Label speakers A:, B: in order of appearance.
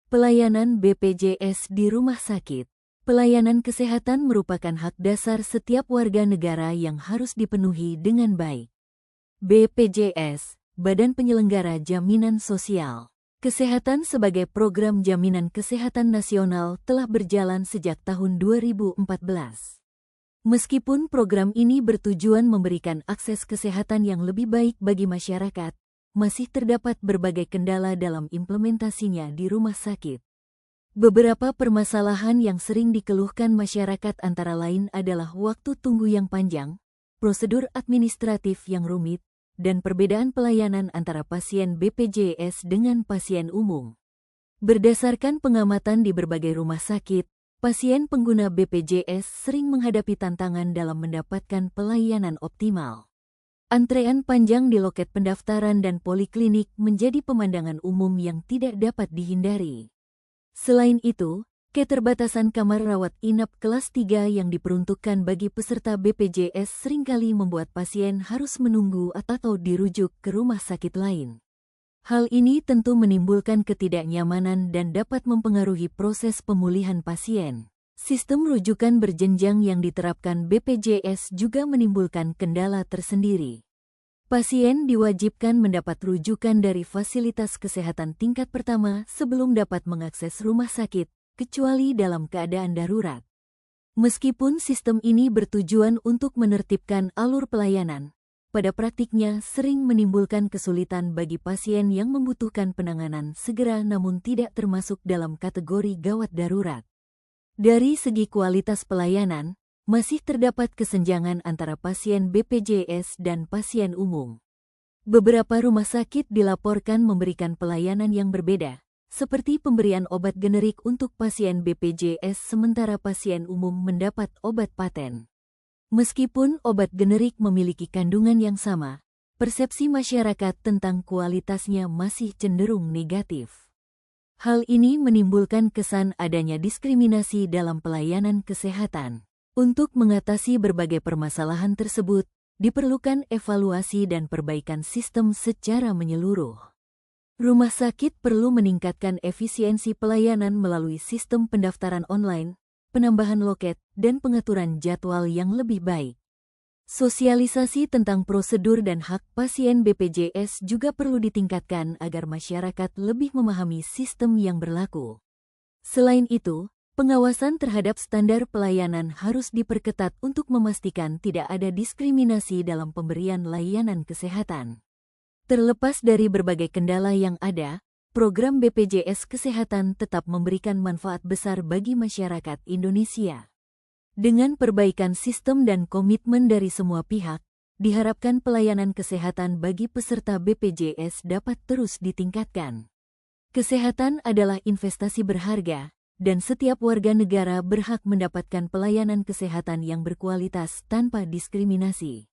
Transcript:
A: Pelayanan BPJS di rumah sakit. Pelayanan kesehatan merupakan hak dasar setiap warga negara yang harus dipenuhi dengan baik. BPJS, Badan Penyelenggara Jaminan Sosial. Kesehatan sebagai program jaminan kesehatan nasional telah berjalan sejak tahun 2014. Meskipun program ini bertujuan memberikan akses kesehatan yang lebih baik bagi masyarakat, masih terdapat berbagai kendala dalam implementasinya di rumah sakit. Beberapa permasalahan yang sering dikeluhkan masyarakat antara lain adalah waktu tunggu yang panjang, prosedur administratif yang rumit, dan perbedaan pelayanan antara pasien BPJS dengan pasien umum. Berdasarkan pengamatan di berbagai rumah sakit, pasien pengguna BPJS sering menghadapi tantangan dalam mendapatkan pelayanan optimal. Antrean panjang di loket pendaftaran dan poliklinik menjadi pemandangan umum yang tidak dapat dihindari. Selain itu, keterbatasan kamar rawat inap kelas 3 yang diperuntukkan bagi peserta BPJS seringkali membuat pasien harus menunggu atau dirujuk ke rumah sakit lain. Hal ini tentu menimbulkan ketidaknyamanan dan dapat mempengaruhi proses pemulihan pasien. Sistem rujukan berjenjang yang diterapkan BPJS juga menimbulkan kendala tersendiri. Pasien diwajibkan mendapat rujukan dari fasilitas kesehatan tingkat pertama sebelum dapat mengakses rumah sakit, kecuali dalam keadaan darurat. Meskipun sistem ini bertujuan untuk menertibkan alur pelayanan, pada praktiknya sering menimbulkan kesulitan bagi pasien yang membutuhkan penanganan segera namun tidak termasuk dalam kategori gawat darurat. Dari segi kualitas pelayanan, masih terdapat kesenjangan antara pasien BPJS dan pasien umum. Beberapa rumah sakit dilaporkan memberikan pelayanan yang berbeda, seperti pemberian obat generik untuk pasien BPJS sementara pasien umum mendapat obat paten. Meskipun obat generik memiliki kandungan yang sama, persepsi masyarakat tentang kualitasnya masih cenderung negatif. Hal ini menimbulkan kesan adanya diskriminasi dalam pelayanan kesehatan. Untuk mengatasi berbagai permasalahan tersebut, diperlukan evaluasi dan perbaikan sistem secara menyeluruh. Rumah sakit perlu meningkatkan efisiensi pelayanan melalui sistem pendaftaran online, penambahan loket, dan pengaturan jadwal yang lebih baik. Sosialisasi tentang prosedur dan hak pasien BPJS juga perlu ditingkatkan agar masyarakat lebih memahami sistem yang berlaku. Selain itu, pengawasan terhadap standar pelayanan harus diperketat untuk memastikan tidak ada diskriminasi dalam pemberian layanan kesehatan. Terlepas dari berbagai kendala yang ada, program BPJS Kesehatan tetap memberikan manfaat besar bagi masyarakat Indonesia. Dengan perbaikan sistem dan komitmen dari semua pihak, diharapkan pelayanan kesehatan bagi peserta BPJS dapat terus ditingkatkan. Kesehatan adalah investasi berharga, dan setiap warga negara berhak mendapatkan pelayanan kesehatan yang berkualitas tanpa diskriminasi.